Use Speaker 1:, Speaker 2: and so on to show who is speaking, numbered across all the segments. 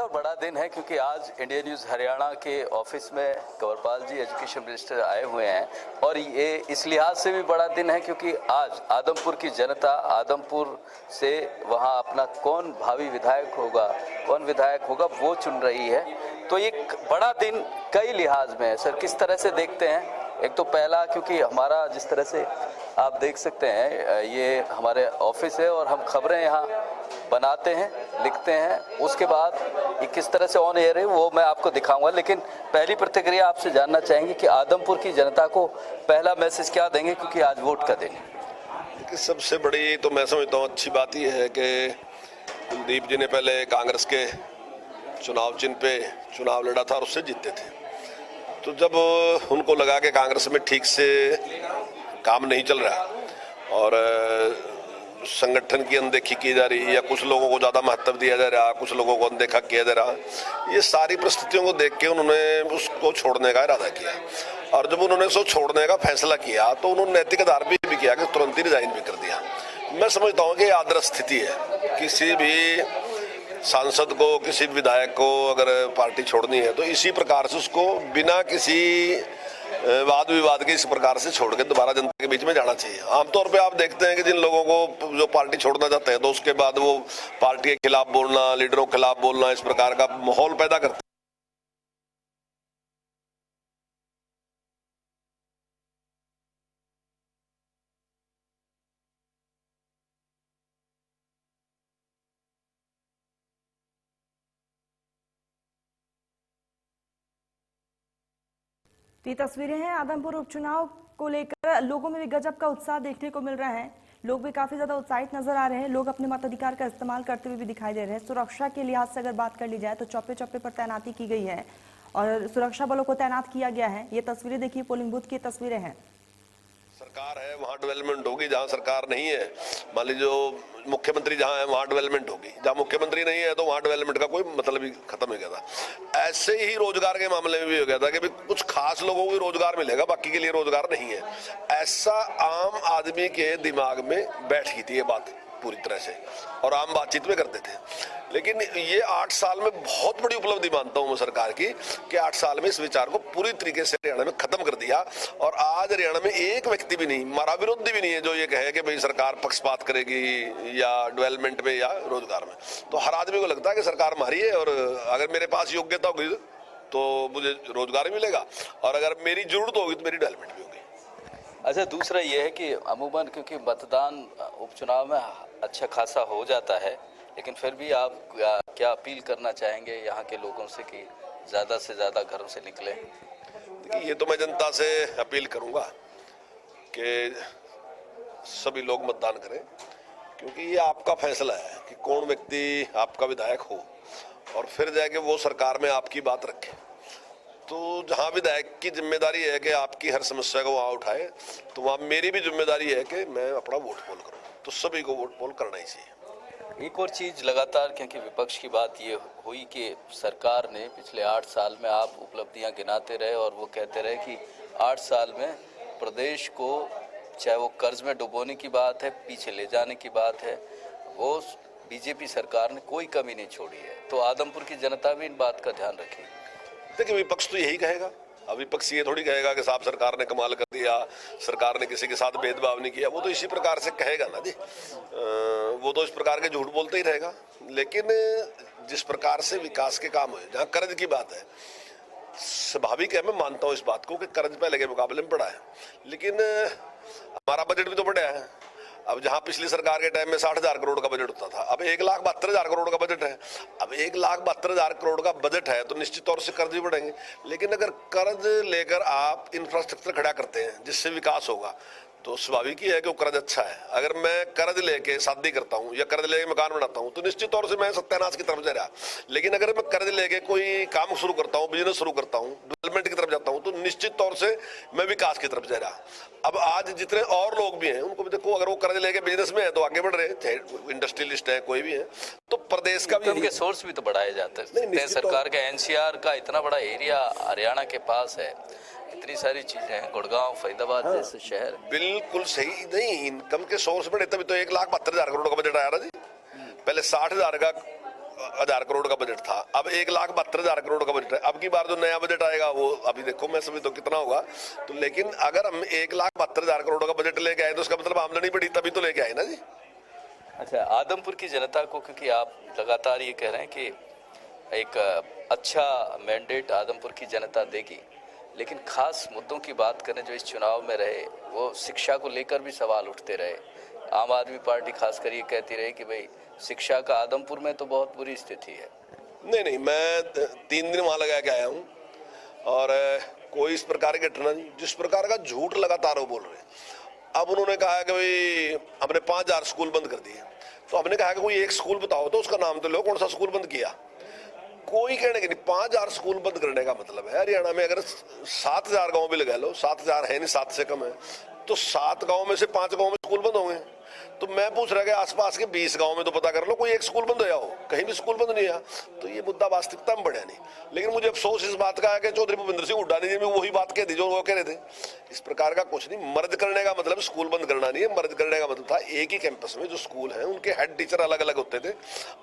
Speaker 1: और बड़ा दिन है क्योंकि आज इंडिया न्यूज़ हरियाणा के ऑफिस में कंवरपाल जी एजुकेशन मिनिस्टर आए हुए हैं और ये इस लिहाज से भी बड़ा दिन है क्योंकि आज आदमपुर की जनता आदमपुर से वहां अपना कौन भावी विधायक होगा, कौन विधायक होगा वो चुन रही है। तो एक बड़ा दिन कई लिहाज में है। सर, किस तरह से देखते हैं? एक तो पहला, क्योंकि हमारा जिस तरह से आप देख सकते हैं ये हमारे ऑफिस है और हम खबरें यहाँ बनाते हैं, लिखते हैं, उसके बाद ये किस तरह से ऑन एयर है वो मैं आपको दिखाऊंगा। लेकिन पहली प्रतिक्रिया आपसे जानना चाहेंगे कि आदमपुर की जनता को पहला मैसेज क्या देंगे, क्योंकि आज वोट का दिन है।
Speaker 2: सबसे बड़ी तो मैं समझता हूँ अच्छी बात यह है कि कुलदीप जी ने पहले कांग्रेस के चुनाव चिन्ह पे चुनाव लड़ा था और उससे जीते थे। तो जब उनको लगा कि कांग्रेस में ठीक से काम नहीं चल रहा और संगठन की अनदेखी की जा रही या कुछ लोगों को ज़्यादा महत्व दिया जा रहा, कुछ लोगों को अनदेखा किया जा रहा, ये सारी परिस्थितियों को देख के उन्होंने उसको छोड़ने का इरादा किया। और जब उन्होंने उसको छोड़ने का फैसला किया तो उन्होंने नैतिक आधार भी किया कि तुरंत ही रिजाइन भी कर दिया। मैं समझता हूँ कि ये आदर्श स्थिति है। किसी भी सांसद को, किसी विधायक को अगर पार्टी छोड़नी है तो इसी प्रकार से उसको बिना किसी वाद विवाद के इस प्रकार से छोड़ के दोबारा जनता के बीच में जाना चाहिए। आमतौर पे आप देखते हैं कि जिन लोगों को जो पार्टी छोड़ना चाहते हैं तो उसके बाद वो पार्टी के खिलाफ बोलना, लीडरों के खिलाफ बोलना, इस प्रकार का माहौल पैदा करते हैं।
Speaker 3: ये तस्वीरें हैं आदमपुर उपचुनाव को लेकर। लोगों में भी गजब का उत्साह देखने को मिल रहा है। लोग भी काफी ज्यादा उत्साहित नजर आ रहे हैं। लोग अपने मताधिकार का इस्तेमाल करते हुए भी दिखाई दे रहे हैं। सुरक्षा के लिहाज से अगर बात कर ली जाए तो चौपे चौपे पर तैनाती की गई है और सुरक्षा बलों को तैनात किया गया है। ये तस्वीरें देखिए, पोलिंग बूथ की तस्वीरें हैं।
Speaker 2: सरकार है वहाँ डेवलपमेंट होगी, जहाँ सरकार नहीं है, मान लीजिए जो मुख्यमंत्री जहाँ है वहाँ डेवलपमेंट होगी, जहाँ मुख्यमंत्री नहीं है तो वहाँ डेवलपमेंट का कोई मतलब ही खत्म हो गया था। ऐसे ही रोजगार के मामले में भी हो गया था कि कुछ खास लोगों को रोजगार मिलेगा, बाकी के लिए रोजगार नहीं है। ऐसा आम आदमी के दिमाग में बैठ गई थी ये बात पूरी तरह से और आम बातचीत में करते थे। लेकिन ये 8 साल में बहुत बड़ी उपलब्धि मानता हूं मैं सरकार की कि 8 साल में इस विचार को पूरी तरीके से हरियाणा में खत्म कर दिया। और आज हरियाणा में एक व्यक्ति भी नहीं, हमारा विरोधी भी नहीं है जो ये कहे कि भाई सरकार पक्षपात करेगी या डेवलपमेंट में या रोजगार में। तो हर आदमी को लगता है कि सरकार हमारी है और अगर मेरे पास योग्यता होगी तो मुझे रोजगार भी मिलेगा और अगर मेरी जरूरत होगी तो मेरी डेवलपमेंट भी होगी।
Speaker 1: अच्छा, दूसरा ये है कि अमूमन क्योंकि मतदान उपचुनाव में अच्छा खासा हो जाता है, लेकिन फिर भी आप क्या अपील करना चाहेंगे यहाँ के लोगों से कि ज़्यादा से ज़्यादा घरों से निकलें?
Speaker 2: देखिए, ये तो मैं जनता से अपील करूँगा कि सभी लोग मतदान करें, क्योंकि ये आपका फैसला है कि कौन व्यक्ति आपका विधायक हो और फिर जाके वो सरकार में आपकी बात रखे। तो जहाँ विधायक की जिम्मेदारी है कि आपकी हर समस्या को वहाँ उठाए, तो वहाँ मेरी भी जिम्मेदारी है कि मैं अपना वोट पोल करूँ। तो सभी को वोट पोल करना ही चाहिए।
Speaker 1: एक और चीज़ लगातार, क्योंकि विपक्ष की बात ये हुई कि सरकार ने पिछले 8 साल में आप उपलब्धियां गिनाते रहे और वो कहते रहे कि 8 साल में प्रदेश को, चाहे वो कर्ज में डुबोने की बात है, पीछे ले जाने की बात है, वो बीजेपी सरकार ने कोई कमी नहीं छोड़ी है। तो आदमपुर की जनता भी इन बात का ध्यान रखे।
Speaker 2: देखिए, विपक्ष तो यही कहेगा। अब विपक्ष ये थोड़ी कहेगा कि साहब सरकार ने कमाल कर दिया, सरकार ने किसी के साथ भेदभाव नहीं किया। वो तो इसी प्रकार से कहेगा ना जी, वो तो इस प्रकार के झूठ बोलते ही रहेगा। लेकिन जिस प्रकार से विकास के काम हुए, जहाँ कर्ज की बात है, स्वाभाविक है, मैं मानता हूँ इस बात को कि कर्ज पहले के मुकाबले में बढ़ा है, लेकिन हमारा बजट भी तो बढ़ा है। अब जहां पिछली सरकार के टाइम में 60,000 करोड़ का बजट होता था, अब 1,72,000 करोड़ का बजट है। अब 1,72,000 करोड़ का बजट है तो निश्चित तौर से कर्ज भी बढ़ेंगे। लेकिन अगर कर्ज लेकर आप इंफ्रास्ट्रक्चर खड़ा करते हैं जिससे विकास होगा, तो स्वाभाविक ही है कि वो कर्ज अच्छा है। अगर मैं कर्ज लेके शादी करता हूँ या कर्ज लेके मकान बनाता हूँ तो निश्चित तौर से मैं सत्यानाश की तरफ जा रहा। लेकिन अगर मैं कर्ज लेके कोई काम शुरू करता हूँ, बिजनेस शुरू करता हूँ, डेवलपमेंट की तरफ जाता हूँ, तो निश्चित तौर से मैं विकास की तरफ जा रहा। अब आज जितने और लोग भी हैं उनको भी देखो, अगर वो कर्ज लेके बिजनेस में है तो आगे बढ़ रहे हैं, इंडस्ट्रियलिस्ट है, कोई भी है। तो प्रदेश का भी
Speaker 1: उनके सोर्स भी तो बढ़ाए जाते हैं। सरकार का एनसीआर का इतना बड़ा एरिया हरियाणा के पास है, इतनी सारी चीजें हैं, गुड़गांव, फरीदाबाद जैसे शहर।
Speaker 2: बिल्कुल सही। नहीं, इनकम के सोर्स बढ़े तभी तो 1,72,000 करोड़ का बजट आया ना जी। पहले 60,000 का हजार करोड़ का बजट था, अब 1,72,000 करोड़ का बजट है। अब की बार जो नया बजट आएगा वो अभी देखो मैं समझ तो कितना होगा, तो लेकिन अगर हम 1,72,000 करोड़ का बजट लेके आए तो उसका मतलब आमदनी बढ़ी तभी तो लेके आए ना जी।
Speaker 1: अच्छा, आदमपुर की जनता को, क्योंकि आप लगातार ये कह रहे हैं कि एक अच्छा मैंडेट आदमपुर की जनता देगी, लेकिन खास मुद्दों की बात करें जो इस चुनाव में रहे, वो शिक्षा को लेकर भी सवाल उठते रहे। आम आदमी पार्टी खासकर ये कहती रही कि भाई शिक्षा का आदमपुर में तो बहुत बुरी स्थिति है।
Speaker 2: नहीं, मैं 3 दिन वहां लगा के आया हूँ और कोई इस प्रकार की घटना नहीं। जिस प्रकार का झूठ लगातार वो बोल रहे हैं। अब उन्होंने कहा कि भाई हमने 5,000 स्कूल बंद कर दिए, तो हमने कहा कि कोई एक स्कूल बताओ तो उसका नाम तो लो, कौन सा स्कूल बंद किया। कोई कहने के नहीं, 5,000 स्कूल बंद करने का मतलब है हरियाणा में अगर 7,000 गांव भी लगा लो, 7,000 है नहीं, 7 से कम है, तो 7 गांव में से 5 गांव में स्कूल बंद होंगे। तो मैं पूछ रहा कि आसपास के 20 गांव में तो पता कर लो कोई एक स्कूल बंद होया हो, कहीं भी स्कूल बंद नहीं है। तो ये मुद्दा वास्तविकता में बढ़िया नहीं। लेकिन मुझे अफसोस इस बात का है कि चौधरी भूपेंद्र सिंह हुड्डा ने वही बात कह दी जो वो कह रहे थे। इस प्रकार का कुछ नहीं। मर्ज करने का मतलब स्कूल बंद करना नहीं है। मर्ज करने का मतलब था एक ही कैंपस में जो स्कूल है उनके हेड टीचर अलग अलग होते थे,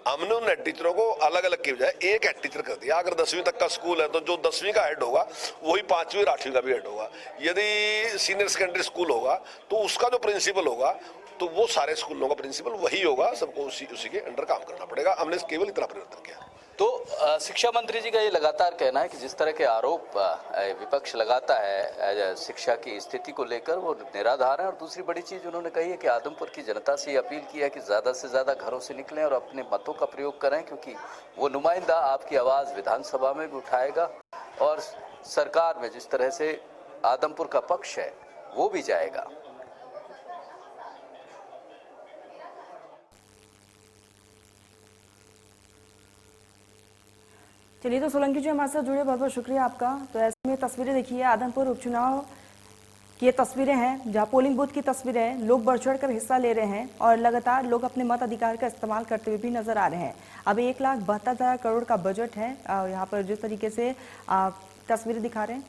Speaker 2: हमने उन हेड टीचरों को अलग अलग की बजाय एक हेड टीचर कर दिया। अगर 10वीं तक का स्कूल है तो जो 10वीं का हेड होगा वही 5वीं और 8वीं का भी हेड होगा। यदि सीनियर सेकेंडरी स्कूल होगा तो उसका जो प्रिंसिपल होगा तो वो सारे स्कूलों का प्रिंसिपल वही होगा, सबको उसी के अंडर काम करना पड़ेगा। हमने केवल इतना परिवर्तन किया।
Speaker 1: तो शिक्षा मंत्री जी का ये लगातार कहना है कि जिस तरह के आरोप विपक्ष लगाता है शिक्षा की स्थिति को लेकर वो निराधार है। और दूसरी बड़ी चीज उन्होंने कही है कि आदमपुर की जनता से ये अपील किया कि ज्यादा से ज्यादा घरों से निकलें और अपने मतों का प्रयोग करें, क्योंकि वो नुमाइंदा आपकी आवाज विधानसभा में भी उठाएगा और सरकार में जिस तरह से आदमपुर का पक्ष है वो भी जाएगा।
Speaker 3: चलिए, तो सोलंकी जी हमारे साथ जुड़े, बहुत बहुत शुक्रिया आपका। तो ऐसे में तस्वीरें देखिए, आदमपुर उपचुनाव की ये तस्वीरें हैं जहां पोलिंग बूथ की तस्वीरें हैं। लोग बढ़ चढ़ कर हिस्सा ले रहे हैं और लगातार लोग अपने मत अधिकार का इस्तेमाल करते हुए भी नजर आ रहे हैं। अभी 1,72,000 करोड़ का बजट है। यहाँ पर जिस तरीके से तस्वीरें दिखा रहे हैं